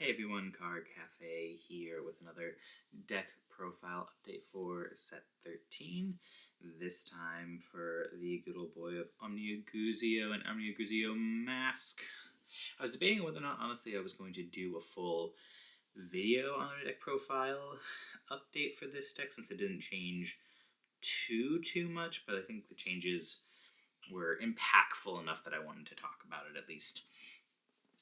Hey everyone, Card Cafe here with another deck profile update for set 13. This time for the good old boy of Omnia Guzio and Omnia Guzio Mask. I was debating whether or not, honestly, I was going to do a full video on a deck profile update for this deck since it didn't change too much, but I think the changes were impactful enough that I wanted to talk about it at least.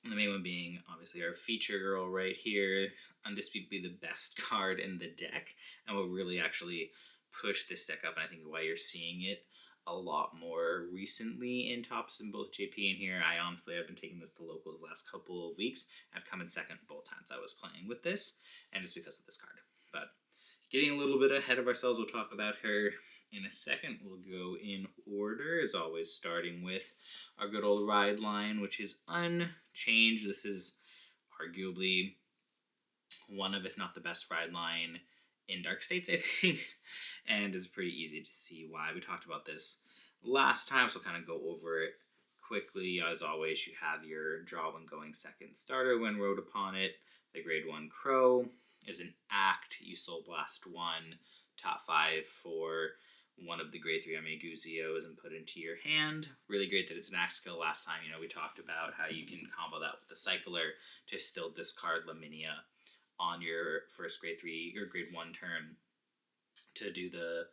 And the main one being, obviously, our feature girl right here, undisputably the best card in the deck, and will really actually push this deck up, and I think why you're seeing it a lot more recently in tops in both JP and here. I've been taking this to locals the last couple of weeks. I've come in second both times I was playing with this, and it's because of this card. But getting a little bit ahead of ourselves, we'll talk about her in a second. We'll go in order, as always, starting with our good old ride line, which is unchanged. This is arguably one of, if not the best ride line in Dark States, I think, and it's pretty easy to see why. We talked about this last time, so I'll kind of go over it quickly. As always, you have your draw when going second starter when rode upon it. The grade 1 Crow is an act. You Soul Blast 1, top 5 for one of the grade 3 Omnia Guzios and put into your hand. Really great that it's an act skill. Last time, we talked about how you can combo that with the Cycler to still discard Laminia on your first grade 3 or grade 1 turn to do the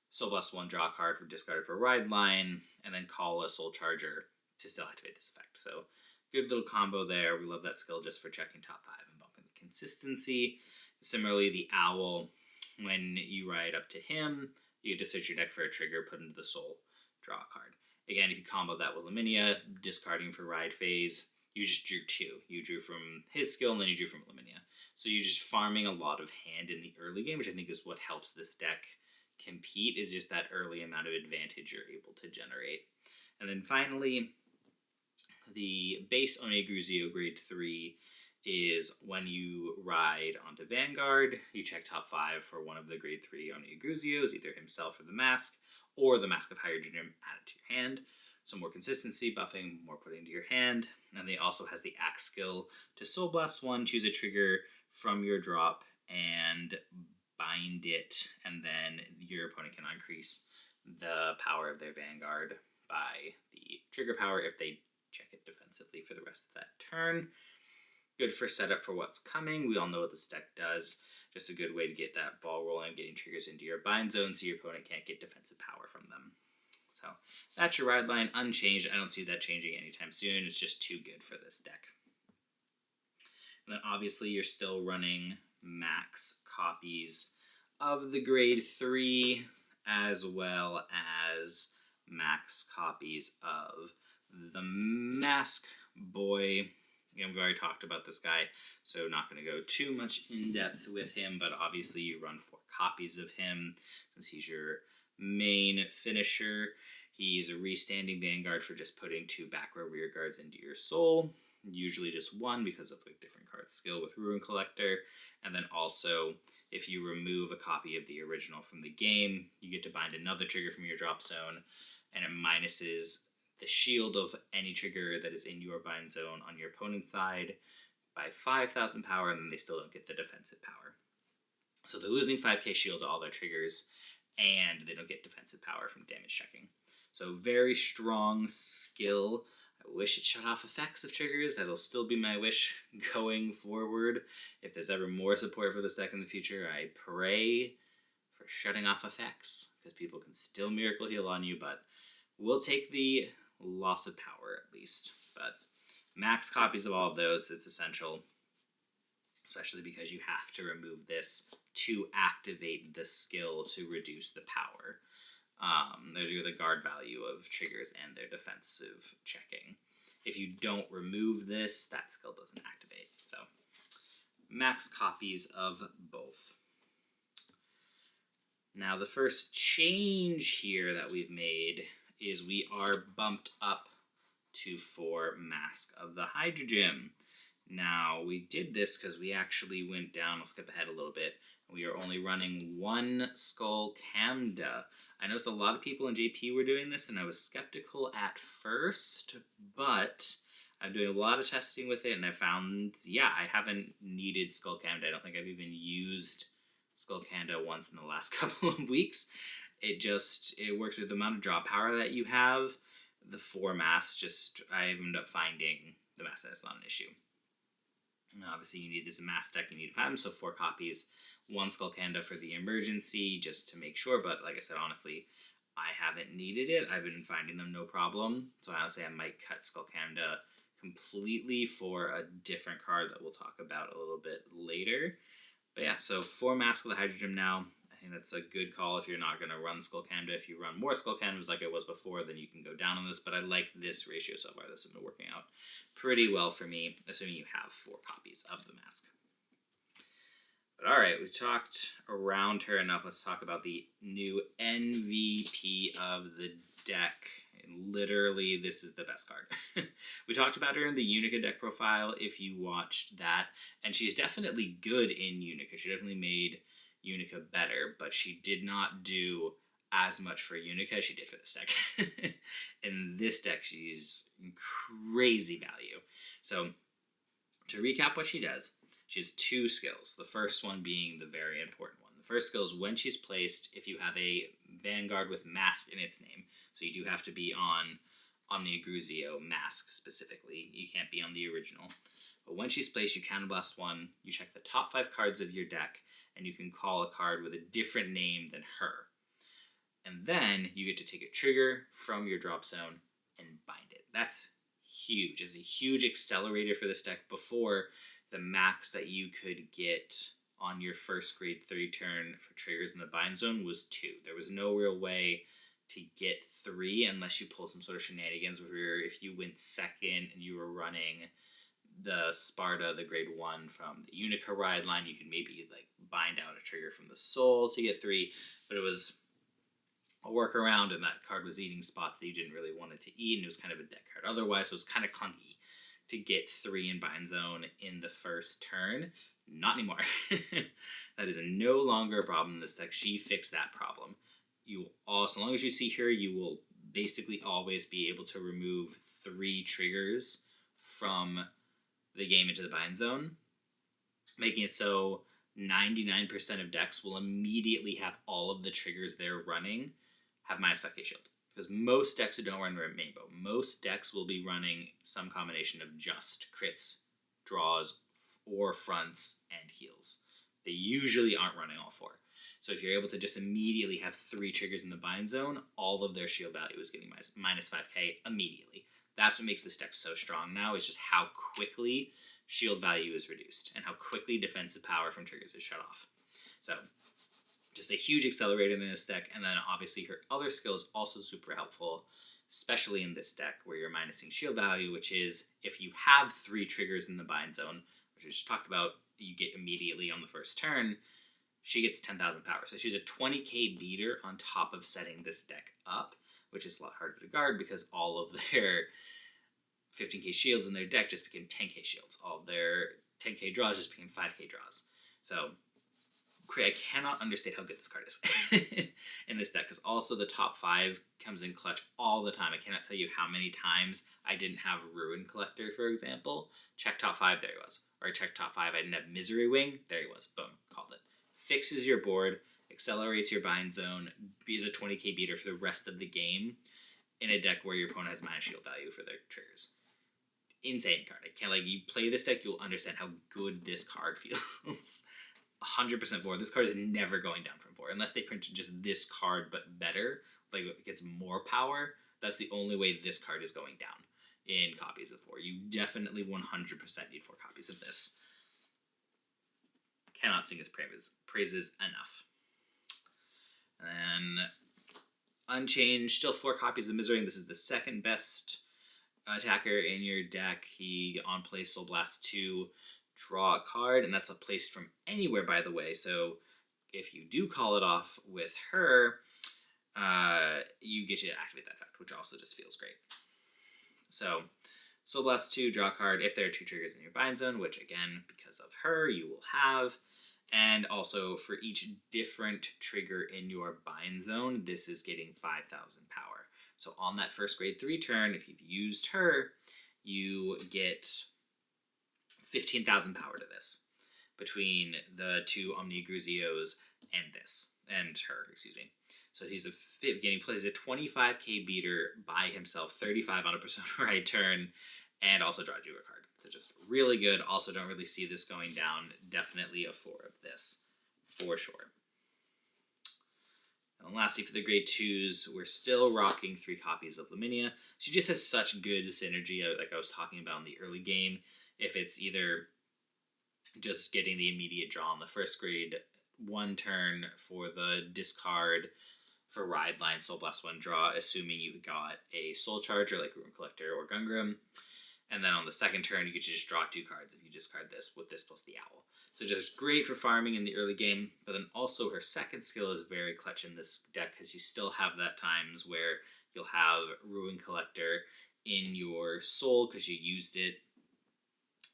Soul Blast 1 draw card for discarded for Ride Line, and then call a Soul Charger to still activate this effect. So good little combo there. We love that skill just for checking top 5 and bumping the consistency. Similarly, the Owl, when you ride up to him, you get to search your deck for a trigger, put into the Soul, draw a card. Again, if you combo that with Laminia, discarding for Ride Phase, you just drew 2. You drew from his skill, and then you drew from Laminia. So you're just farming a lot of hand in the early game, which I think is what helps this deck compete, is just that early amount of advantage you're able to generate. And then finally, the base Omnia Guzio grade 3 is when you ride onto Vanguard, you check top 5 for one of the grade 3 Omnia Guzios, either himself or the Mask, or the Mask of Hydrogen added to your hand. So more consistency, buffing, more putting into your hand. And they also has the Axe skill to Soul Blast 1, choose a trigger from your drop and bind it, and then your opponent can increase the power of their Vanguard by the trigger power if they check it defensively for the rest of that turn. Good for setup for what's coming. We all know what this deck does. Just a good way to get that ball rolling, getting triggers into your bind zone so your opponent can't get defensive power from them. So that's your ride line, unchanged. I don't see that changing anytime soon. It's just too good for this deck. And then obviously you're still running max copies of the grade 3 as well as max copies of the Mask Boy. Again, we've already talked about this guy, so not going to go too much in depth with him, but obviously you run 4 copies of him since he's your main finisher. He's a restanding Vanguard for just putting 2 back row rear guards into your soul. Usually just 1 because of like different card skill with Ruin Collector. And then also, if you remove a copy of the original from the game, you get to bind another trigger from your drop zone, and it minuses the shield of any trigger that is in your bind zone on your opponent's side by 5,000 power, and then they still don't get the defensive power. So they're losing 5k shield to all their triggers, and they don't get defensive power from damage checking. So very strong skill. I wish it shut off effects of triggers. That'll still be my wish going forward. If there's ever more support for this deck in the future, I pray for shutting off effects, because people can still miracle heal on you, but we'll take the loss of power at least. But max copies of all of those, it's essential, especially because you have to remove this to activate the skill to reduce the power. They do the guard value of triggers and their defensive checking. If you don't remove this, that skill doesn't activate. So max copies of both. Now the first change here that we've made is we are bumped up to 4 Mask of the Hydrogen. Now, we did this because we actually went down, I'll skip ahead a little bit, we are only running 1 Skull Camda. I noticed a lot of people in JP were doing this, and I was skeptical at first, but I'm doing a lot of testing with it, and I found, yeah, I haven't needed Skullcandy. I don't think I've even used Skullcandy once in the last couple of weeks. It works with the amount of draw power that you have. The 4 masks, I end up finding the mask that's not an issue. And obviously, you need this mask deck, you need 5 them, so 4 copies, 1 Skullcandy for the emergency, just to make sure. But like I said, honestly, I haven't needed it. I've been finding them no problem. So honestly, I might cut Skullcandy completely for a different card that we'll talk about a little bit later. But yeah, so 4 Mask of the Hydro Gym now. I think that's a good call if you're not going to run Skullcandy. If you run more Skullcandies like it was before, then you can go down on this. But I like this ratio so far. This has been working out pretty well for me, assuming you have 4 copies of the mask. But alright, we've talked around her enough. Let's talk about the new MVP of the deck. And literally, this is the best card. We talked about her in the Unica deck profile, if you watched that. And she's definitely good in Unica. She definitely made Unica better, but she did not do as much for Unica as she did for this deck. In this deck, she's crazy value. So, to recap what she does, she has 2 skills. The first one being the very important one. The first skill is when she's placed, if you have a Vanguard with Mask in its name, so you do have to be on Omnia Gruzio Mask specifically. You can't be on the original. But when she's placed, you counterblast 1, you check the top 5 cards of your deck, and you can call a card with a different name than her. And then you get to take a trigger from your drop zone and bind it. That's huge. It's a huge accelerator for this deck. Before, the max that you could get on your first grade 3 turn for triggers in the bind zone was 2. There was no real way to get 3 unless you pull some sort of shenanigans where if you went second and you were running the Sparta, the grade 1 from the Unica ride line, you could maybe like bind out a trigger from the Soul to get 3, but it was a workaround, and that card was eating spots that you didn't really want it to eat, and it was kind of a deck card. Otherwise, it was kind of clunky to get 3 in bind zone in the first turn. Not anymore. That is no longer a problem in this deck. She fixed that problem. You all, so long as you see her, you will basically always be able to remove 3 triggers from the game into the bind zone, making it so 99% of decks will immediately have all of the triggers they're running have minus 5k shield. Because most decks that don't run Rainbow, most decks will be running some combination of just crits, draws, or fronts, and heals. They usually aren't running all 4. So if you're able to just immediately have 3 triggers in the bind zone, all of their shield value is getting minus 5k immediately. That's what makes this deck so strong now, is just how quickly shield value is reduced and how quickly defensive power from triggers is shut off. So, just a huge accelerator in this deck, and then obviously her other skill is also super helpful, especially in this deck where you're minusing shield value, which is if you have 3 triggers in the bind zone, which we just talked about, you get immediately on the first turn, she gets 10,000 power. So she's a 20k beater on top of setting this deck up, which is a lot harder to guard because all of their 15k shields in their deck just became 10k shields. All their 10k draws just became 5k draws. So I cannot understate how good this card is in this deck, because also the top 5 comes in clutch all the time. I cannot tell you how many times I didn't have Ruin Collector, for example. Check top 5, there he was. Or I checked top 5, I didn't have Misery Wing, there he was. Boom, called it. Fixes your board, accelerates your bind zone, is a 20k beater for the rest of the game in a deck where your opponent has minus shield value for their triggers. Insane card. I can't, you play this deck, you'll understand how good this card feels. 100% board. This card is never going down from 4 unless they printed just this card but better, it gets more power. That's the only way this card is going down in copies of 4. You definitely 100% need 4 copies of this. Cannot sing his praises enough. And Unchanged, still 4 copies of Misery. This is the second best attacker in your deck. He on play Soul Blast 2, draw a card, and that's a placed from anywhere, by the way. So if you do call it off with her, you get to activate that effect, which also just feels great. So Soul Blast 2, draw a card if there are 2 triggers in your bind zone, which again, because of her, you will have. And also for each different trigger in your bind zone, this is getting 5,000 power. So on that first grade 3 turn, if you've used her, you get 15,000 power to this between the two Omni Gruzios and her, excuse me. So he's he plays a 25k beater by himself, 35 on a Persona Ride turn, and also draws you a card. So just really good. Also don't really see this going down. Definitely a 4 of this, for sure. And lastly, for the grade 2s, we're still rocking 3 copies of Laminia. She just has such good synergy, like I was talking about in the early game. If it's either just getting the immediate draw on the first grade 1 turn for the discard for Ride Line Soul Blast 1 draw, assuming you got a Soul Charger like Ruin Collector or Gungrim. And then on the second turn, you get to just draw 2 cards if you discard this with this plus the Owl. So just great for farming in the early game, but then also her second skill is very clutch in this deck because you still have that times where you'll have Ruin Collector in your soul because you used it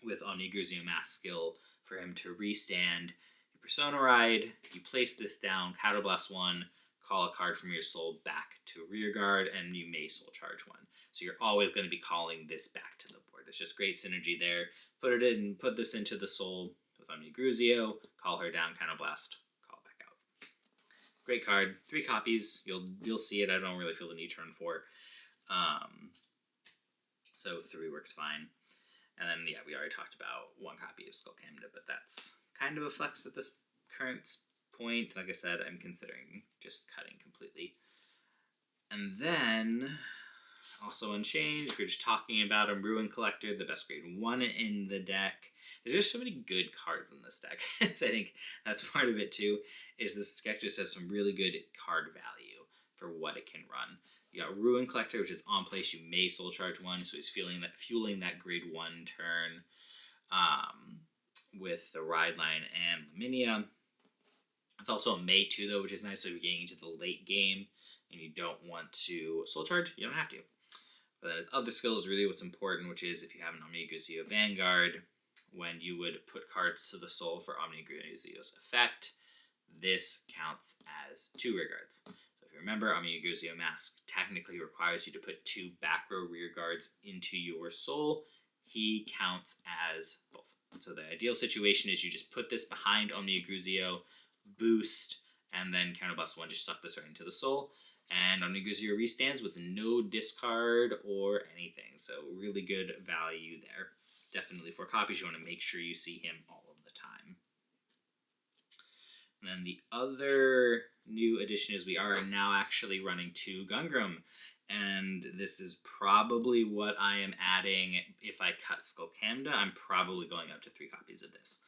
with Omni Gruzio Mask skill for him to restand your Persona Ride. You place this down, Counterblast 1, call a card from your soul back to Rearguard, and you may Soul Charge 1. So you're always going to be calling this back to the board. It's just great synergy there. Put this into the soul with Omni Gruzio, call her down, Counterblast, call it back out. Great card. 3 copies. You'll see it. I don't really feel the need to run 4. So 3 works fine. And then, yeah, we already talked about 1 copy of Skullcamda, but that's kind of a flex at this current point. Like I said, I'm considering just cutting completely. And then, also unchanged, we're just talking about a Ruin Collector, the best grade 1 in the deck. There's just so many good cards in this deck. So I think that's part of it too, is this deck just has some really good card value for what it can run. You got Ruin Collector, which is on place. You may Soul Charge 1, so he's fueling that grade 1 turn with the Ride Line and Laminia. It's also a May 2, though, which is nice. So if you're getting into the late game and you don't want to Soul Charge, you don't have to. But then his other skill is really what's important, which is if you have an Omni Gruzio Vanguard, when you would put cards to the soul for Omni Gruzio's effect, this counts as 2 rearguards. So if you remember, Omni Gruzio Mask technically requires you to put 2 back row rearguards into your soul. He counts as both. So the ideal situation is you just put this behind Omni Gruzio, boost, and then Counterblast 1, just suck this right into the soul. And Omni Gruzio restands with no discard or anything. So really good value there. Definitely 4 copies. You want to make sure you see him all of the time. And then the other new addition is we are now actually running 2 Gungrim. And this is probably what I am adding if I cut Skullcamda. I'm probably going up to 3 copies of this.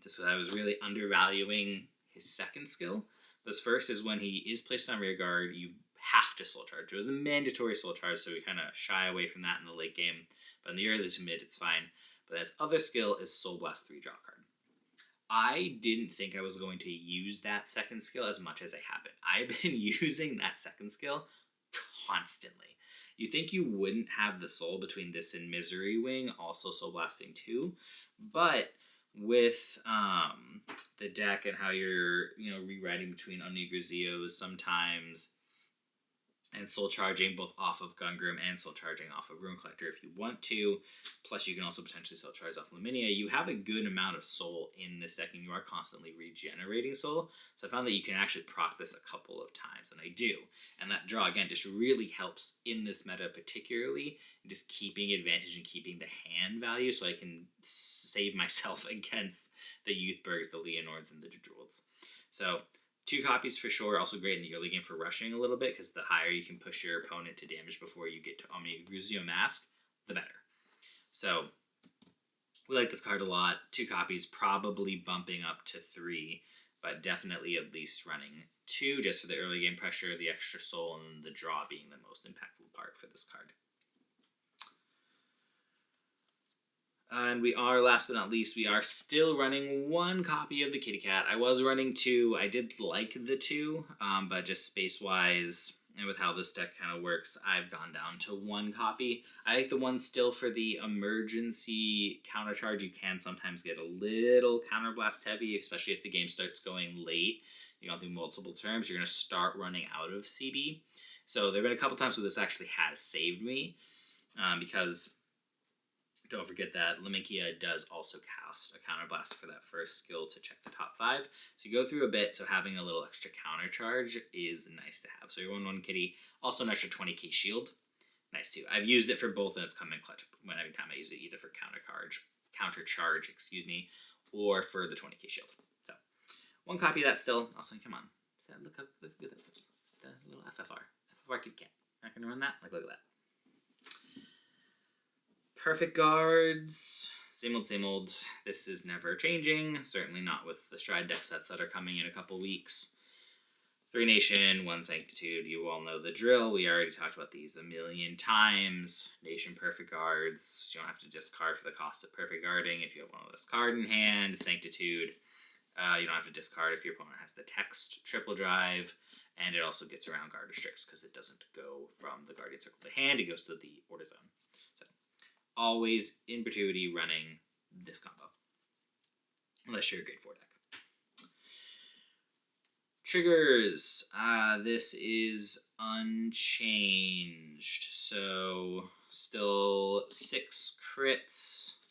So I was really undervaluing his second skill. This first is when he is placed on Rearguard, you have to Soul Charge. It was a mandatory Soul Charge, so we kind of shy away from that in the late game. But in the early to mid, it's fine. But his other skill is Soul Blast 3 draw card. I didn't think I was going to use that second skill as much as I have been. I've been using that second skill constantly. You think you wouldn't have the soul between this and Misery Wing, also Soul Blasting 2, but with the deck and how you're rewriting between Omni Gruzios sometimes and Soul Charging both off of Gungrim and Soul Charging off of Ruin Collector if you want to, plus you can also potentially Soul Charge off Laminia, you have a good amount of soul in this deck and you are constantly regenerating soul. So I found that you can actually proc this a couple of times, and I do. And that draw, again, just really helps in this meta particularly, just keeping advantage and keeping the hand value so I can save myself against the Youthbergs, the Leonords, and the Jadrolds. So 2 copies for sure, also great in the early game for rushing a little bit, because the higher you can push your opponent to damage before you get to Omni Gruzio Mask, the better. So, we like this card a lot. 2 copies, probably bumping up to 3, but definitely at least running 2, just for the early game pressure, the extra soul, and the draw being the most impactful part for this card. And we are, last but not least, we are still running 1 copy of the Kitty Cat. I was running 2. I did like the 2, but just space-wise, and with how this deck kind of works, I've gone down to 1 copy. I like the 1 still for the emergency countercharge. You can sometimes get a little counterblast heavy, especially if the game starts going late. You go through multiple terms, you're going to start running out of CB. So there have been a couple times where this actually has saved me. because don't forget that Limikia does also cast a counterblast for that first skill to check the top 5. So you go through a bit, so having a little extra counter charge is nice to have. So your 1/1 kitty, also an extra 20k shield. Nice too. I've used it for both and it's come in clutch every time I use it, either for counter charge, or for the 20k shield. So 1 copy of that still. Also, come on. Look how good that is. The little FFR Kid Cat. Not gonna run that? Like, look at that. Perfect guards, same old. This is never changing, certainly not with the Stride deck sets that are coming in a couple weeks. 3 Nation, 1 Sanctitude, you all know the drill. We already talked about these a million times. Nation Perfect Guards, you don't have to discard for the cost of Perfect Guarding if you have one of this card in hand. Sanctitude, you don't have to discard if your opponent has the text Triple Drive, and it also gets around guard restricts because it doesn't go from the Guardian Circle to hand, it goes to the Order Zone. Always in perpetuity running this combo, unless you're a grade 4 deck. Triggers. This is unchanged, so still 6 crits,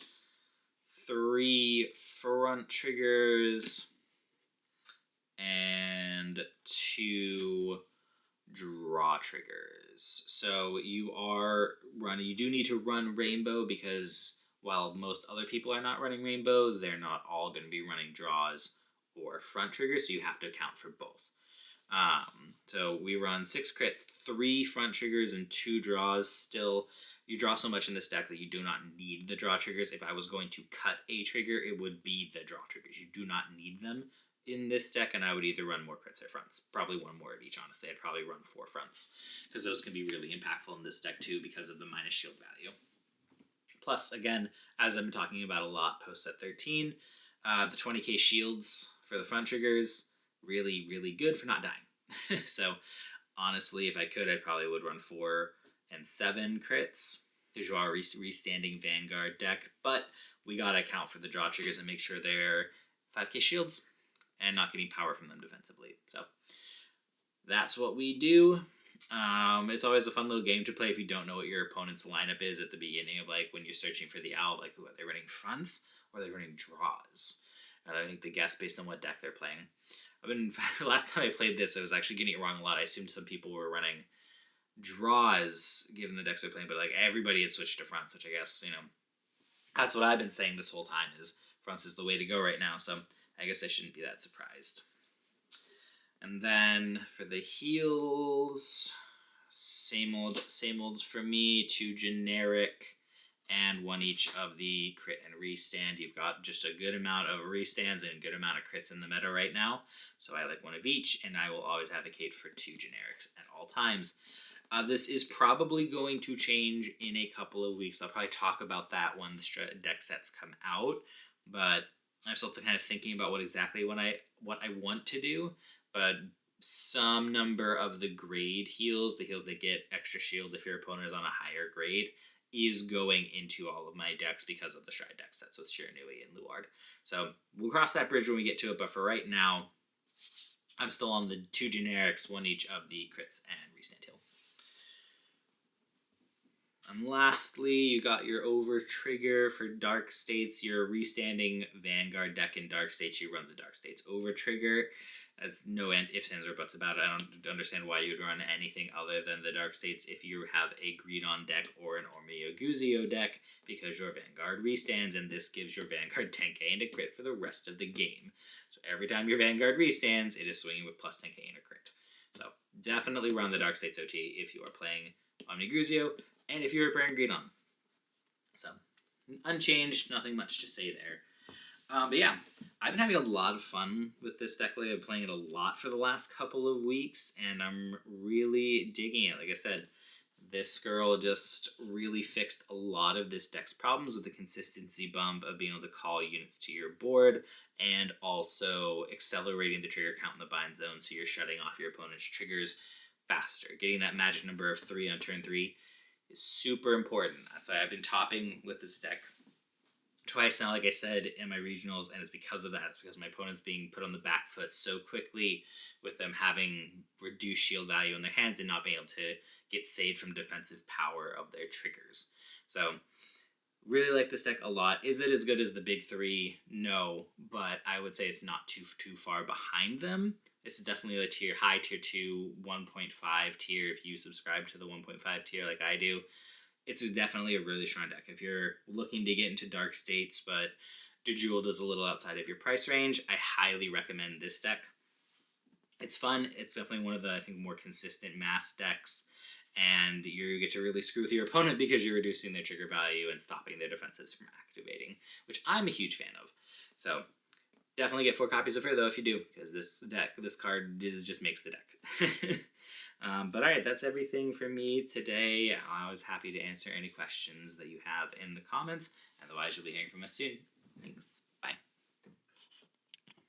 3 front triggers, and 2 draw triggers. So you do need to run Rainbow because while most other people are not running Rainbow, they're not all going to be running draws or front triggers, so you have to account for both. So we run 6 crits, 3 front triggers, and 2 draws. Still, you draw so much in this deck that you do not need the draw triggers. If I was going to cut a trigger, it would be the draw triggers. You do not need them in this deck, and I would either run more crits or fronts. Probably 1 more of each, honestly. I'd probably run 4 fronts, because those can be really impactful in this deck too because of the minus shield value. Plus, again, as I've been talking about a lot post set 13, the 20k shields for the front triggers, really, really good for not dying. So, honestly, if I could, I probably would run 4 and 7 crits to draw a restanding Vanguard deck, but we gotta account for the draw triggers and make sure they're 5k shields and not getting power from them defensively. So that's what we do. It's always a fun little game to play if you don't know what your opponent's lineup is at the beginning of, like, when you're searching for the owl, like, who are they running fronts or are they running draws? And I think the guess based on what deck they're playing. Last time I played this, I was actually getting it wrong a lot. I assumed some people were running draws given the decks they're playing, but like everybody had switched to fronts, which I guess, that's what I've been saying this whole time, is fronts is the way to go right now. So I guess I shouldn't be that surprised. And then for the heals, same old for me, 2 generic and 1 each of the crit and restand. You've got just a good amount of restands and a good amount of crits in the meta right now. So I like 1 of each, and I will always advocate for 2 generics at all times. This is probably going to change in a couple of weeks. I'll probably talk about that when the deck sets come out, but I'm still kind of thinking about what I want to do. But some number of the grade heals, the heals that get extra shield if your opponent is on a higher grade, is going into all of my decks because of the Stride deck sets with Shiranui and Luard. So we'll cross that bridge when we get to it, but for right now, I'm still on the 2 generics, 1 each of the crits and restand heal. And lastly, you got your over trigger for Dark States. Your restanding Vanguard deck in Dark States, you run the Dark States over trigger. That's no ifs, ands, or buts about it. I don't understand why you'd run anything other than the Dark States if you have a Greedon deck or an Ormeoguzio deck, because your Vanguard restands, and this gives your Vanguard 10k and a crit for the rest of the game. So every time your Vanguard restands, it is swinging with plus 10k and a crit. So definitely run the Dark States OT if you are playing Omniguzio, and if you're playing Greedon. So unchanged, nothing much to say there. But yeah, I've been having a lot of fun with this deck lately. I've been playing it a lot for the last couple of weeks, and I'm really digging it. Like I said, this girl just really fixed a lot of this deck's problems with the consistency bump of being able to call units to your board, and also accelerating the trigger count in the bind zone, so you're shutting off your opponent's triggers faster. Getting that magic number of 3 on turn 3 is super important. That's why I've been topping with this deck twice now, like I said, in my regionals, and it's because of that. It's because my opponent's being put on the back foot so quickly with them having reduced shield value in their hands and not being able to get saved from defensive power of their triggers. So, really like this deck a lot. Is it as good as the big three? No, but I would say it's not too far behind them. This is definitely a high tier 2, 1.5 tier if you subscribe to the 1.5 tier like I do. It's definitely a really strong deck. If you're looking to get into dark states, but Jeweled is a little outside of your price range, I highly recommend this deck. It's fun. It's definitely one of the, I think, more consistent mass decks, and you get to really screw with your opponent because you're reducing their trigger value and stopping their defensives from activating, which I'm a huge fan of. So definitely get 4 copies of her, though, if you do, because this card just makes the deck. But alright, that's everything for me today. I was happy to answer any questions that you have in the comments. Otherwise, you'll be hearing from us soon. Thanks.